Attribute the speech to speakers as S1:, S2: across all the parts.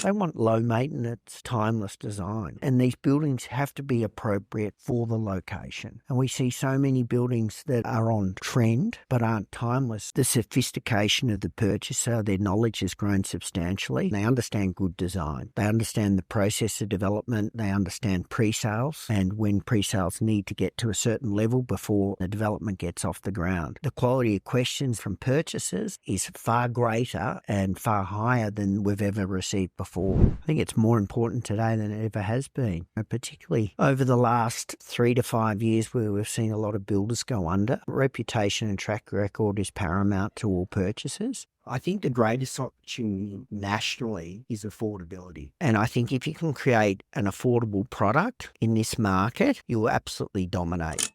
S1: They want low maintenance, timeless design. And these buildings have to be appropriate for the location. And we see so many buildings that are on trend but aren't timeless. The sophistication of the purchaser, their knowledge has grown substantially. They understand good design. They understand the process of development. They understand pre-sales and when pre-sales need to get to a certain level before the development gets off the ground. The quality of questions from purchasers is far greater and far higher than we've ever received before. I think it's more important today than it ever has been, particularly over the last 3 to 5 years where we've seen a lot of builders go under. Reputation and track record is paramount to all purchasers. I think the greatest opportunity nationally is affordability. And I think if you can create an affordable product in this market, you will absolutely dominate.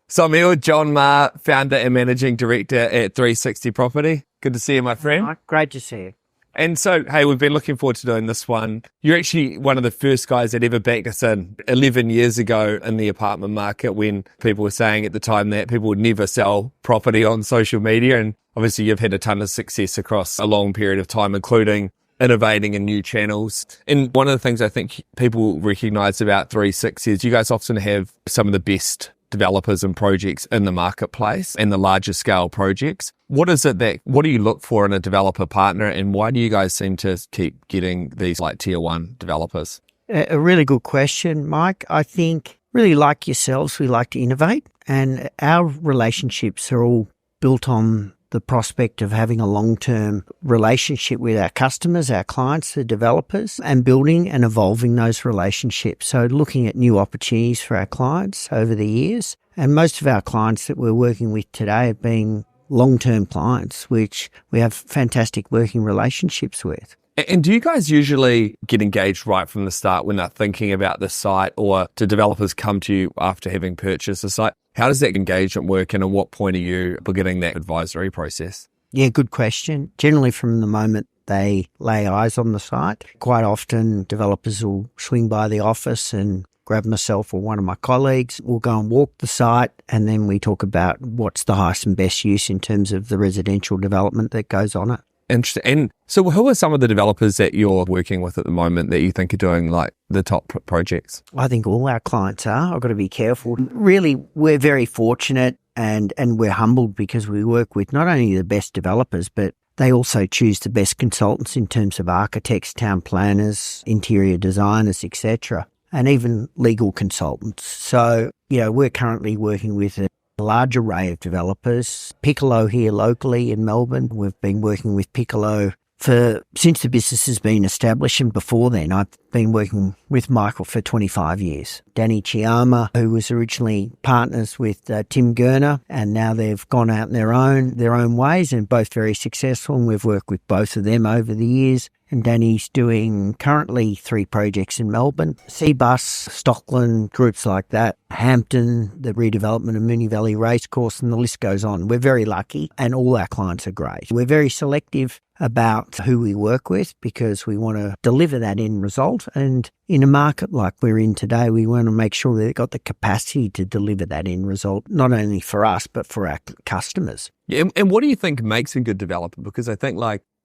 S2: So I'm here with John Meagher, founder and managing director at 360 Property. Good to see you, my friend.
S1: Great to see you.
S2: And so, hey, we've been looking forward to doing this one. You're actually one of the first guys that ever backed us in 11 years ago in the apartment market when people were saying at the time that people would never sell property on social media. And obviously you've had a ton of success across a long period of time, including innovating in new channels. And one of the things I think people recognize about 360 is you guys often have some of the best developers and projects in the marketplace and the larger scale projects. What do you look for in a developer partner, and why do you guys seem to keep getting these like tier one developers?
S1: A really good question, Mike. I think really like yourselves, we like to innovate, and our relationships are all built on the prospect of having a long-term relationship with our customers, our clients, the developers, and building and evolving those relationships. So looking at new opportunities for our clients over the years. And most of our clients that we're working with today have been long-term clients, which we have fantastic working relationships with.
S2: And do you guys usually get engaged right from the start when they're thinking about the site, or do developers come to you after having purchased the site? How does that engagement work, and at what point are you beginning that advisory process?
S1: Yeah, good question. Generally from the moment they lay eyes on the site. Quite often developers will swing by the office and grab myself or one of my colleagues. We'll go and walk the site, and then we talk about what's the highest and best use in terms of the residential development that goes on it.
S2: Interesting. And so who are some of the developers that you're working with at the moment that you think are doing like the top projects?
S1: I think all our clients are. I've got to be careful. Really, we're very fortunate and we're humbled because we work with not only the best developers, but they also choose the best consultants in terms of architects, town planners, interior designers, etc., and even legal consultants. So, we're currently working with a large array of developers. Piccolo here locally in Melbourne. We've been working with Piccolo since the business has been established, and before then I've been working with Michael for 25 years. Danny Chiama, who was originally partners with Tim Gurner, and now they've gone out in their own ways and both very successful, and we've worked with both of them over the years. And Danny's doing currently 3 projects in Melbourne, Seabus, Stockland, groups like that, Hampton, the redevelopment of Moonee Valley Racecourse, and the list goes on. We're very lucky, and all our clients are great. We're very selective about who we work with because we want to deliver that end result. And in a market like we're in today, we want to make sure that they've got the capacity to deliver that end result, not only for us, but for our customers.
S2: Yeah, and what do you think makes a good developer? Because I think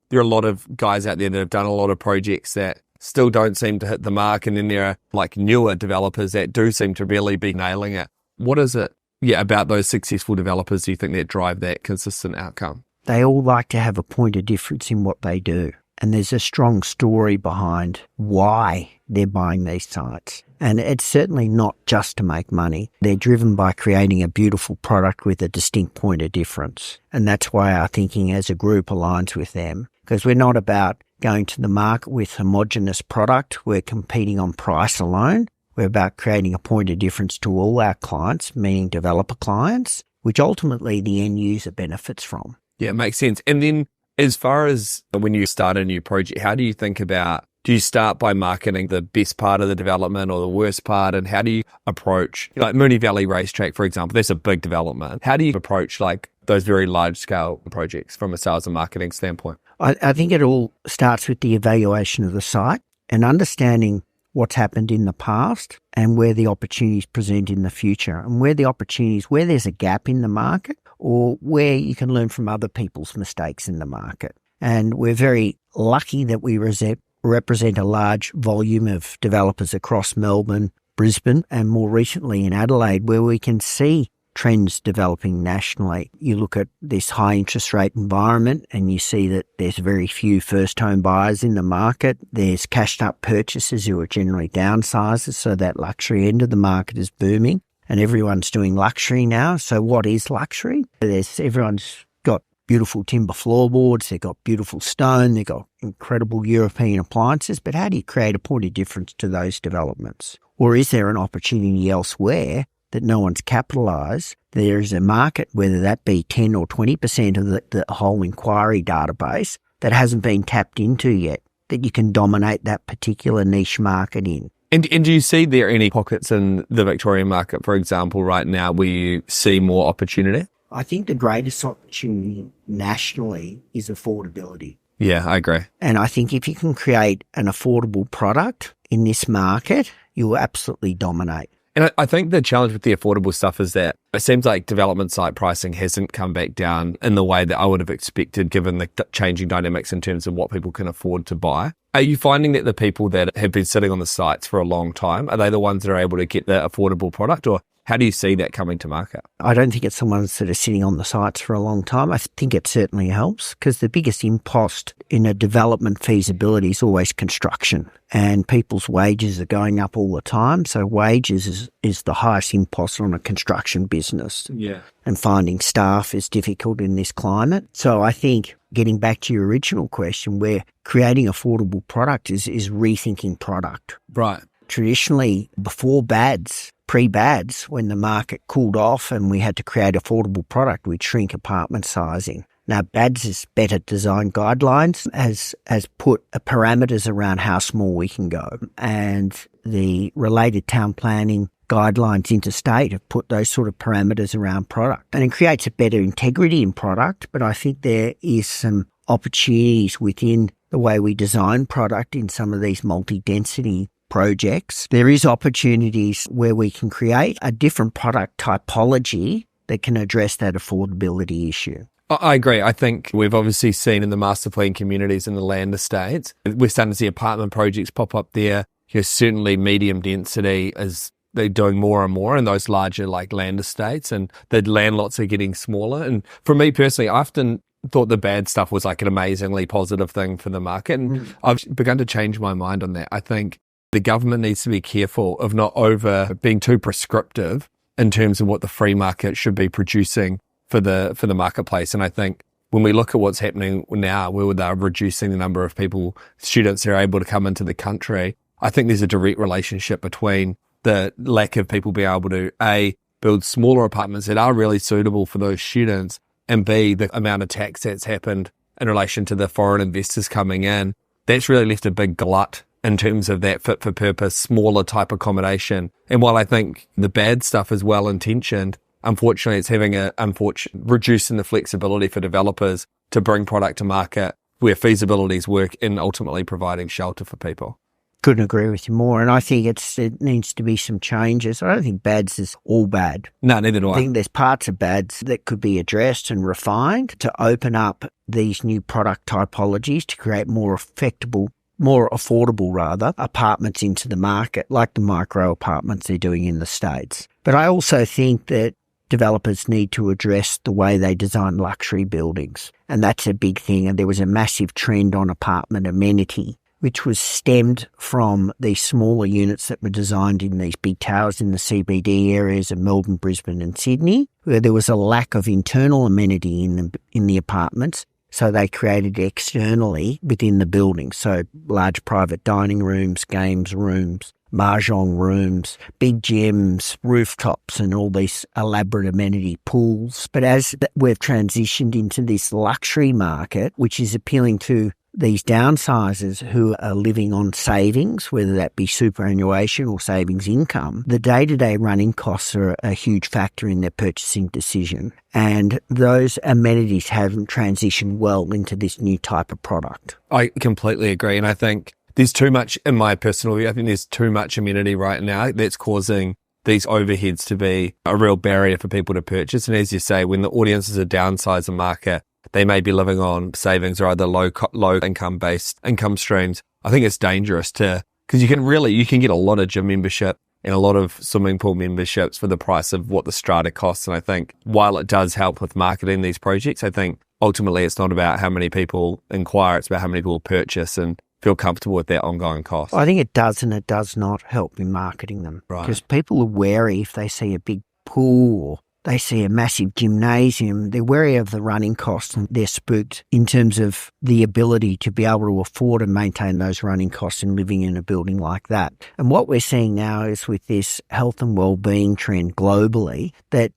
S2: there are a lot of guys out there that have done a lot of projects that still don't seem to hit the mark, and then there are newer developers that do seem to really be nailing it. What is it about those successful developers do you think that drive that consistent outcome?
S1: They all like to have a point of difference in what they do. And there's a strong story behind why they're buying these sites. And it's certainly not just to make money. They're driven by creating a beautiful product with a distinct point of difference. And that's why our thinking as a group aligns with them. Because we're not about going to the market with homogenous product. We're competing on price alone. We're about creating a point of difference to all our clients, meaning developer clients, which ultimately the end user benefits from.
S2: Yeah, it makes sense. And then as far as when you start a new project, how do you think about, do you start by marketing the best part of the development or the worst part? And how do you approach, Moonee Valley Racetrack, for example, that's a big development. How do you approach those very large scale projects from a sales and marketing standpoint?
S1: I think it all starts with the evaluation of the site and understanding what's happened in the past and where the opportunities present in the future, and where there's a gap in the market or where you can learn from other people's mistakes in the market. And we're very lucky that we represent a large volume of developers across Melbourne, Brisbane, and more recently in Adelaide, where we can see trends developing nationally. You look at this high interest rate environment and you see that there's very few first home buyers in the market. There's cashed up purchasers who are generally downsizers, so that luxury end of the market is booming and everyone's doing luxury now. So what is luxury? Everyone's got beautiful timber floorboards, they've got beautiful stone, they've got incredible European appliances, but how do you create a point of difference to those developments? Or is there an opportunity elsewhere that no one's capitalised? There is a market, whether that be 10 or 20% of the whole inquiry database, that hasn't been tapped into yet, that you can dominate that particular niche market in.
S2: And do you see there any pockets in the Victorian market, for example, right now where you see more opportunity?
S1: I think the greatest opportunity nationally is affordability.
S2: Yeah, I agree.
S1: And I think if you can create an affordable product in this market, you will absolutely dominate.
S2: And I think the challenge with the affordable stuff is that it seems like development site pricing hasn't come back down in the way that I would have expected, given the changing dynamics in terms of what people can afford to buy. Are you finding that the people that have been sitting on the sites for a long time, are they the ones that are able to get the affordable product, or how do you see that coming to market?
S1: I don't think it's the ones that are sitting on the sites for a long time. I think it certainly helps, because the biggest impost in a development feasibility is always construction, and people's wages are going up all the time. So wages is the highest impost on a construction business.
S2: Yeah.
S1: And finding staff is difficult in this climate. So I think, getting back to your original question, where creating affordable product is rethinking product.
S2: Right.
S1: Traditionally, before BADs, pre-BADs, when the market cooled off and we had to create affordable product, we'd shrink apartment sizing. Now, BADs' better design guidelines has put parameters around how small we can go. And the related town planning guidelines interstate have put those sort of parameters around product. And it creates a better integrity in product, but I think there is some opportunities within the way we design product in some of these multi-density projects. There is opportunities where we can create a different product typology that can address that affordability issue.
S2: I agree. I think we've obviously seen in the master plan communities and the land estates, we're starting to see apartment projects pop up there. Certainly medium density is they're doing more and more in those larger like land estates, and the land lots are getting smaller. And for me personally, I often thought the bad stuff was like an amazingly positive thing for the market. And I've begun to change my mind on that. I think the government needs to be careful of not being too prescriptive in terms of what the free market should be producing for the marketplace. And I think when we look at what's happening now, where they're reducing the number of students who are able to come into the country, I think there's a direct relationship between the lack of people being able to, A, build smaller apartments that are really suitable for those students, and B, the amount of tax that's happened in relation to the foreign investors coming in. That's really left a big glut in terms of that fit for purpose, smaller type accommodation. And while I think the bad stuff is well intentioned, unfortunately it's having reducing the flexibility for developers to bring product to market where feasibilities work in ultimately providing shelter for people.
S1: Couldn't agree with you more. And I think it needs to be some changes. I don't think BADs is all bad.
S2: No, neither do I.
S1: I think there's parts of BADs that could be addressed and refined to open up these new product typologies to create more affordable apartments into the market, like the micro apartments they're doing in the States. But I also think that developers need to address the way they design luxury buildings. And that's a big thing. And there was a massive trend on apartment amenity, which was stemmed from these smaller units that were designed in these big towers in the CBD areas of Melbourne, Brisbane and Sydney, where there was a lack of internal amenity in the apartments. So they created externally within the building. So large private dining rooms, games rooms, mahjong rooms, big gyms, rooftops and all these elaborate amenity pools. But as we've transitioned into this luxury market, which is appealing to these downsizers who are living on savings, whether that be superannuation or savings income, the day-to-day running costs are a huge factor in their purchasing decision. And those amenities haven't transitioned well into this new type of product.
S2: I completely agree. And I think there's too much, in my personal view, I think there's too much amenity right now that's causing these overheads to be a real barrier for people to purchase. And as you say, when the audience is a downsizer market, they may be living on savings or other low income based income streams. I think it's dangerous because you can get a lot of gym membership and a lot of swimming pool memberships for the price of what the strata costs. And I think while it does help with marketing these projects, I think ultimately it's not about how many people inquire, it's about how many people purchase and feel comfortable with that ongoing cost.
S1: I think it does and it does not help in marketing them.
S2: Right.
S1: Because people are wary if they see a big pool or they see a massive gymnasium, they're wary of the running costs and they're spooked in terms of the ability to be able to afford and maintain those running costs and living in a building like that. And what we're seeing now is with this health and well-being trend globally, that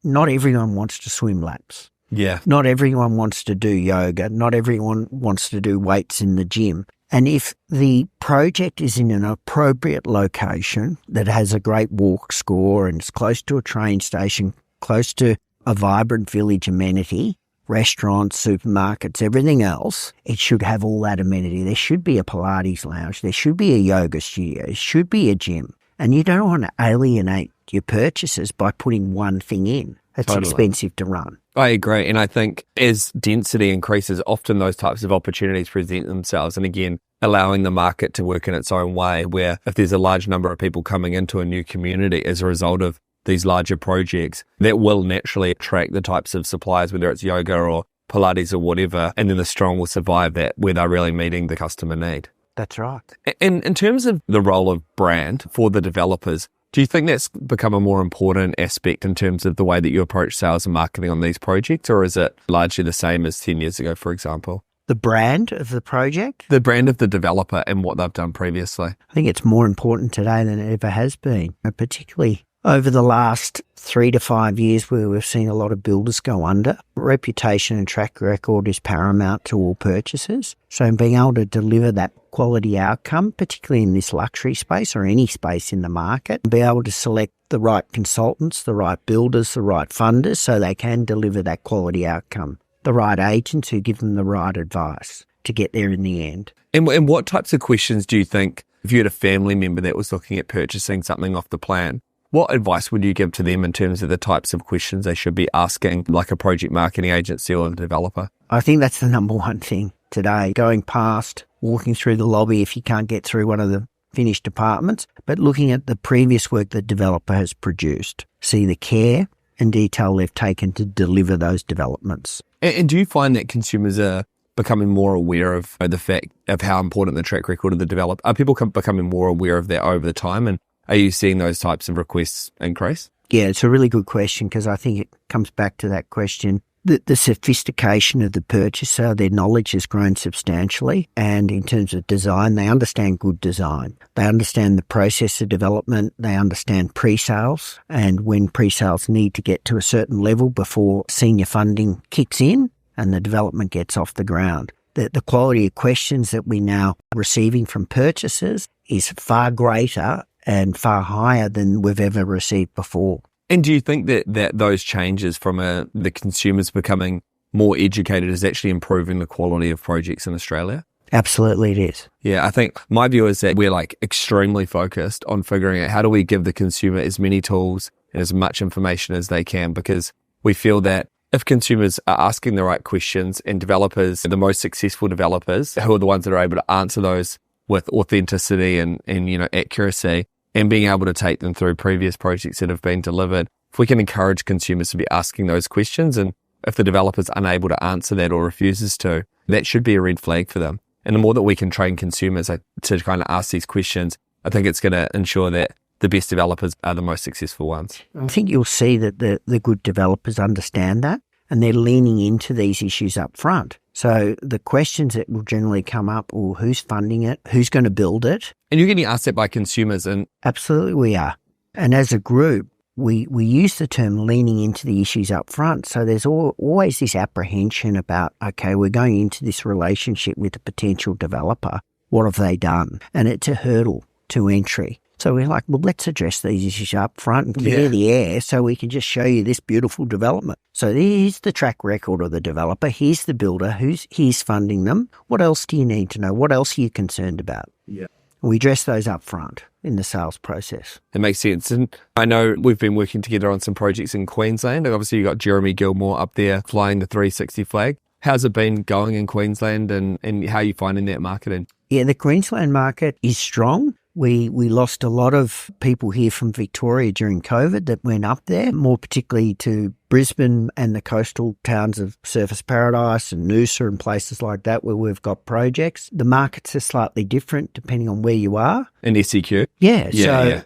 S1: not everyone wants to swim laps.
S2: Yeah.
S1: Not everyone wants to do yoga. Not everyone wants to do weights in the gym. And if the project is in an appropriate location that has a great walk score and is close to a train station, close to a vibrant village amenity, restaurants, supermarkets, everything else, it should have all that amenity. There should be a Pilates lounge. There should be a yoga studio. There should be a gym. And you don't want to alienate your purchasers by putting one thing in. It's expensive to run.
S2: I agree. And I think as density increases, often those types of opportunities present themselves. And again, allowing the market to work in its own way, where if there's a large number of people coming into a new community as a result of these larger projects, that will naturally attract the types of suppliers, whether it's yoga or Pilates or whatever. And then the strong will survive that where they're really meeting the customer need.
S1: That's right.
S2: And in terms of the role of brand for the developers, do you think that's become a more important aspect in terms of the way that you approach sales and marketing on these projects, or is it largely the same as 10 years ago, for example?
S1: The brand of the project?
S2: The brand of the developer and what they've done previously.
S1: I think it's more important today than it ever has been, particularly over the last 3 to 5 years where we've seen a lot of builders go under. Reputation and track record is paramount to all purchasers. So being able to deliver that quality outcome, particularly in this luxury space or any space in the market, be able to select the right consultants, the right builders, the right funders so they can deliver that quality outcome, the right agents who give them the right advice to get there in the end.
S2: And what types of questions do you think, if you had a family member that was looking at purchasing something off the plan, what advice would you give to them in terms of the types of questions they should be asking, like a project marketing agency or a developer?
S1: I think that's the number one thing today. Going past, walking through the lobby if you can't get through one of the finished apartments, but looking at the previous work the developer has produced. See the care and detail they've taken to deliver those developments.
S2: And do you find that consumers are becoming more aware of the fact of how important the track record of the developer? Are people becoming more aware of that over the time? And are you seeing those types of requests increase?
S1: Yeah, it's a really good question because I think it comes back to that question. The sophistication of the purchaser, their knowledge has grown substantially. And in terms of design, they understand good design. They understand the process of development. They understand pre-sales and when pre-sales need to get to a certain level before senior funding kicks in and the development gets off the ground. The quality of questions that we're now receiving from purchasers is far greater and far higher than we've ever received before.
S2: And do you think that those changes from the consumers becoming more educated is actually improving the quality of projects in Australia?
S1: Absolutely it is.
S2: Yeah, I think my view is that we're extremely focused on figuring out how do we give the consumer as many tools and as much information as they can, because we feel that if consumers are asking the right questions and developers, the most successful developers, who are the ones that are able to answer those with authenticity and accuracy, and being able to take them through previous projects that have been delivered, if we can encourage consumers to be asking those questions, and if the developer's unable to answer that or refuses to, that should be a red flag for them. And the more that we can train consumers to kind of ask these questions, I think it's going to ensure that the best developers are the most successful ones.
S1: I think you'll see that the good developers understand that and they're leaning into these issues up front. So the questions that will generally come up, or who's funding it, who's going to build it.
S2: And you're getting asked that by consumers. And
S1: absolutely we are. And as a group, we use the term leaning into the issues up front. So there's always this apprehension about, okay, we're going into this relationship with a potential developer. What have they done? And it's a hurdle to entry. So we're like, well, let's address these issues up front and clear the air so we can just show you this beautiful development. So here's the track record of the developer. Here's the builder. He's funding them. What else do you need to know? What else are you concerned about?
S2: Yeah.
S1: We address those up front in the sales process.
S2: It makes sense. And I know we've been working together on some projects in Queensland. And obviously, you've got Jeremy Gilmore up there flying the 360 flag. How's it been going in Queensland and how are you finding that marketing?
S1: Yeah, the Queensland market is strong. We lost a lot of people here from Victoria during COVID that went up there, more particularly to Brisbane and the coastal towns of Surfers Paradise and Noosa and places like that where we've got projects. The markets are slightly different depending on where you are.
S2: In SEQ?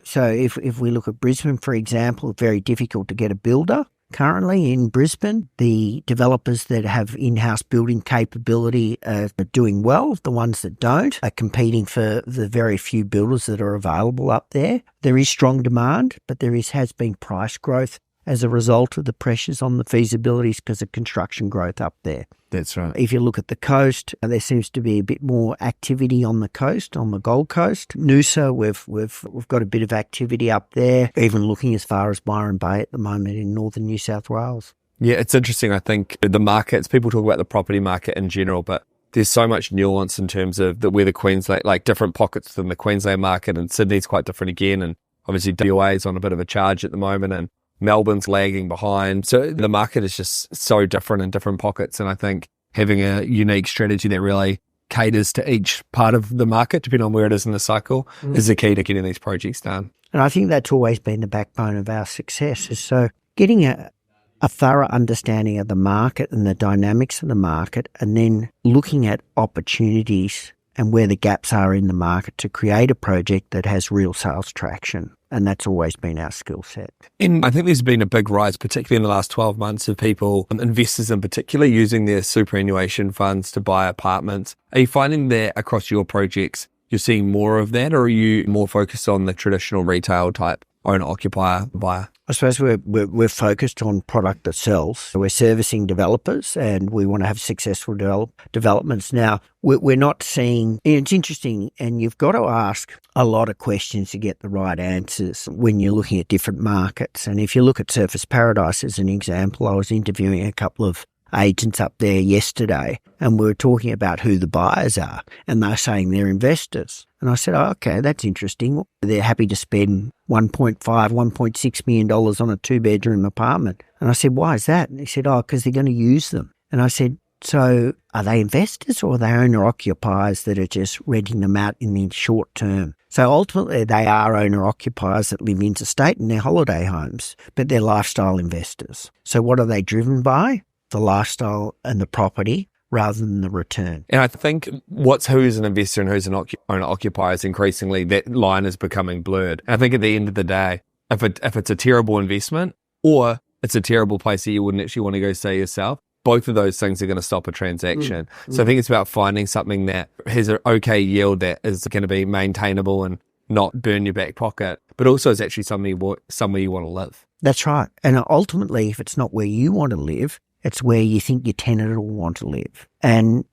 S1: So if we look at Brisbane, for example, very difficult to get a builder. Currently in Brisbane, the developers that have in-house building capability are doing well. The ones that don't are competing for the very few builders that are available up there. There is strong demand, but has been price growth as a result of the pressures on the feasibilities because of construction growth up there.
S2: That's right.
S1: If you look at the coast, there seems to be a bit more activity on the coast, on the Gold Coast. Noosa, we've got a bit of activity up there, even looking as far as Byron Bay at the moment in northern New South Wales.
S2: Yeah, it's interesting. I think the markets, people talk about the property market in general, but there's so much nuance in terms of where the Queensland, like different pockets within the Queensland market, and Sydney's quite different again. And obviously WA is on a bit of a charge at the moment, and Melbourne's lagging behind. So the market is just so different in different pockets. And I think having a unique strategy that really caters to each part of the market, depending on where it is in the cycle, is the key to getting these projects done.
S1: And I think that's always been the backbone of our success, is so getting a thorough understanding of the market and the dynamics of the market, and then looking at opportunities and where the gaps are in the market to create a project that has real sales traction. And that's always been our skill set.
S2: And I think there's been a big rise, particularly in the last 12 months, of people, investors in particular, using their superannuation funds to buy apartments. Are you finding that across your projects, you're seeing more of that, or are you more focused on the traditional retail type owner-occupier buyer?
S1: I suppose we're focused on product that sells. We're servicing developers and we want to have successful developments. Now, we're not seeing, it's interesting, and you've got to ask a lot of questions to get the right answers when you're looking at different markets. And if you look at Surfers Paradise as an example, I was interviewing a couple of agents up there yesterday and we were talking about who the buyers are, and they're saying they're investors. And I said, oh, okay, that's interesting. They're happy to spend $1.6 million on a 2-bedroom apartment. And I said, why is that? And he said, oh, because they're going to use them. And I said, so are they investors or are they owner-occupiers that are just renting them out in the short term? So ultimately, they are owner-occupiers that live interstate in their holiday homes, but they're lifestyle investors. So what are they driven by? The lifestyle and the property, rather than the return.
S2: And I think who's an investor and who's an owner-occupier is increasingly, that line is becoming blurred. And I think at the end of the day, if it's a terrible investment or it's a terrible place that you wouldn't actually want to go stay yourself, both of those things are going to stop a transaction. So I think it's about finding something that has an okay yield that is going to be maintainable and not burn your back pocket, but also is actually somewhere you want to live.
S1: That's right. And ultimately, if it's not where you want to live, it's where you think your tenant will want to live. And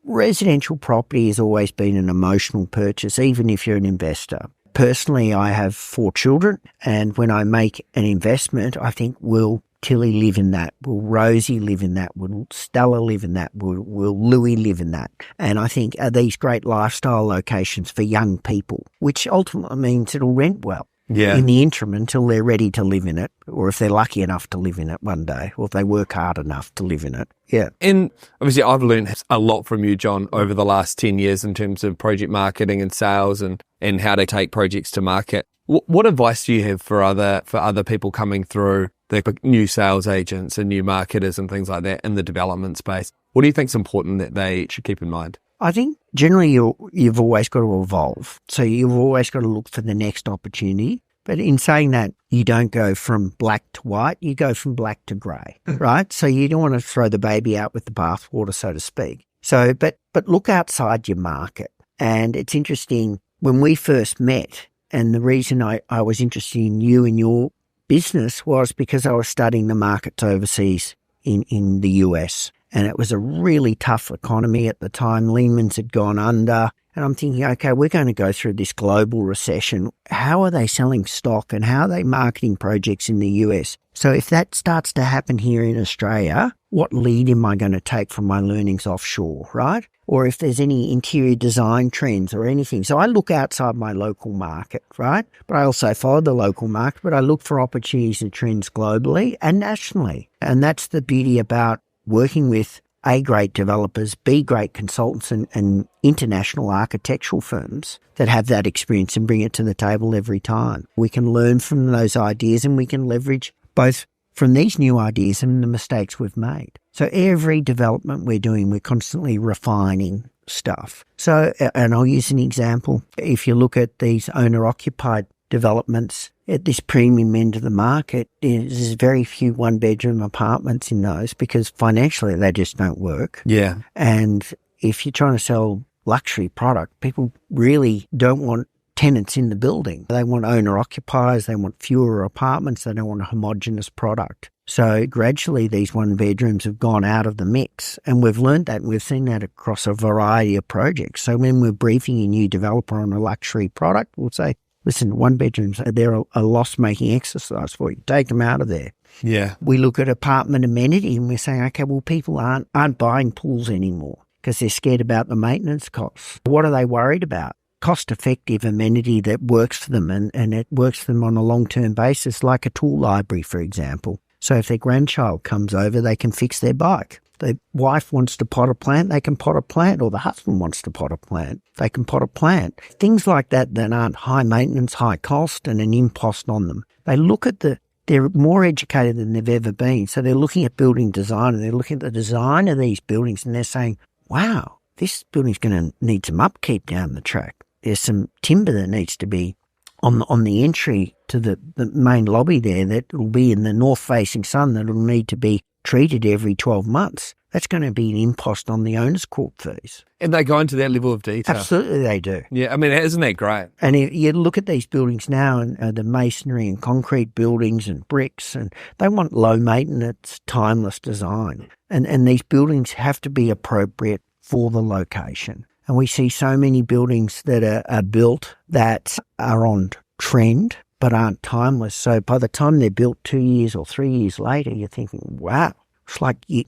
S1: residential property has always been an emotional purchase, even if you're an investor. Personally, I have 4 children, and when I make an investment, I think, will Tilly live in that? Will Rosie live in that? Will Stella live in that? Will Louis live in that? And I think are these great lifestyle locations for young people, which ultimately means it'll rent well.
S2: Yeah.
S1: In the interim until they're ready to live in it, or if they're lucky enough to live in it one day, or if they work hard enough to live in it. Yeah.
S2: And obviously I've learned a lot from you, John, over the last 10 years in terms of project marketing and sales and how to take projects to market. What advice do you have for other people coming through, the new sales agents and new marketers and things like that in the development space? What do you think is important that they should keep in mind?
S1: I think generally you've always got to evolve. So you've always got to look for the next opportunity. But in saying that, you don't go from black to white, you go from black to grey, right? So you don't want to throw the baby out with the bathwater, so to speak. So, but look outside your market. And it's interesting, when we first met, and the reason I was interested in you and your business was because I was studying the markets overseas in the US. And it was a really tough economy at the time. Lehman's had gone under. And I'm thinking, okay, we're going to go through this global recession. How are they selling stock and how are they marketing projects in the US? So if that starts to happen here in Australia, what lead am I going to take from my learnings offshore, right? Or if there's any interior design trends or anything. So I look outside my local market, right? But I also follow the local market, but I look for opportunities and trends globally and nationally. And that's the beauty about working with A-grade developers, B-grade consultants and international architectural firms that have that experience and bring it to the table every time. We can learn from those ideas and we can leverage both from these new ideas and the mistakes we've made. So every development we're doing, we're constantly refining stuff. So, and I'll use an example. If you look at these owner-occupied developments at this premium end of the market, there's very few one-bedroom apartments in those because financially they just don't work.
S2: Yeah.
S1: And if you're trying to sell luxury product, people really don't want tenants in the building. They want owner-occupiers, they want fewer apartments, they don't want a homogenous product. So gradually these one bedrooms have gone out of the mix, and we've learned that and we've seen that across a variety of projects. So when we're briefing a new developer on a luxury product, we'll say, listen, one bedrooms, they're a loss-making exercise for you. Take them out of there.
S2: Yeah.
S1: We look at apartment amenity and we're saying, okay, well, people aren't buying pools anymore because they're scared about the maintenance costs. What are they worried about? Cost-effective amenity that works for them and it works for them on a long-term basis, like a tool library, for example. So if their grandchild comes over, they can fix their bike. The wife wants to pot a plant, they can pot a plant, or the husband wants to pot a plant, they can pot a plant. Things like that aren't high maintenance, high cost, and an impost on them. They look at they're more educated than they've ever been. So they're looking at building design and they're looking at the design of these buildings and they're saying, wow, this building's going to need some upkeep down the track. There's some timber that needs to be on the entry to the main lobby there that will be in the north-facing sun that will need to be treated every 12 months. That's going to be an impost on the owner's court fees.
S2: And they go into that level of detail.
S1: Absolutely they do.
S2: Yeah, I mean, isn't that great?
S1: And if you look at these buildings now, and the masonry and concrete buildings and bricks, and they want low-maintenance, timeless design. And these buildings have to be appropriate for the location. And we see so many buildings that are built that are on trend but aren't timeless. So by the time they're built 2 years or 3 years later, you're thinking, wow, it's like you're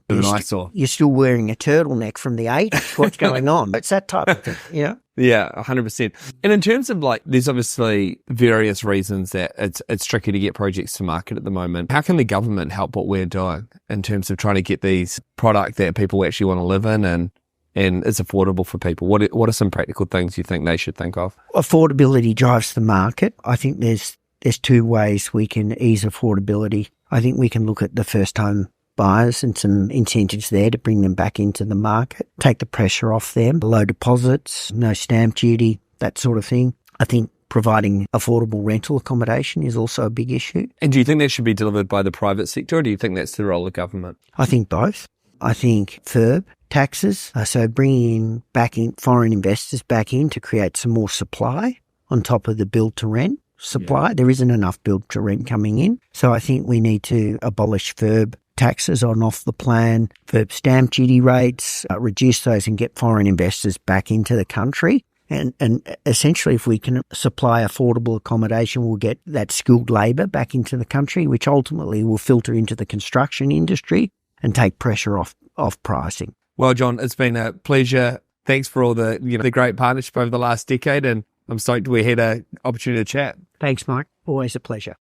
S1: still wearing a turtleneck from the 80s. What's going on? It's that type of thing, you know?
S2: Yeah, 100%. And in terms of there's obviously various reasons that it's tricky to get projects to market at the moment. How can the government help what we're doing in terms of trying to get these product that people actually want to live in and is affordable for people? What are some practical things you think they should think of?
S1: Affordability drives the market. I think there's two ways we can ease affordability. I think we can look at the first-time buyers and some incentives there to bring them back into the market, take the pressure off them, low deposits, no stamp duty, that sort of thing. I think providing affordable rental accommodation is also a big issue.
S2: And do you think that should be delivered by the private sector, or do you think that's the role of government?
S1: I think both. I think FIRB taxes, so bringing foreign investors back in to create some more supply on top of the build-to-rent supply. Yeah. There isn't enough build-to-rent coming in. So I think we need to abolish FIRB taxes on off-the-plan, FIRB stamp duty rates, reduce those and get foreign investors back into the country. And essentially, if we can supply affordable accommodation, we'll get that skilled labour back into the country, which ultimately will filter into the construction industry and take pressure off pricing.
S2: Well, John, it's been a pleasure. Thanks for all the great partnership over the last decade, and I'm stoked we had an opportunity to chat.
S1: Thanks, Mike. Always a pleasure.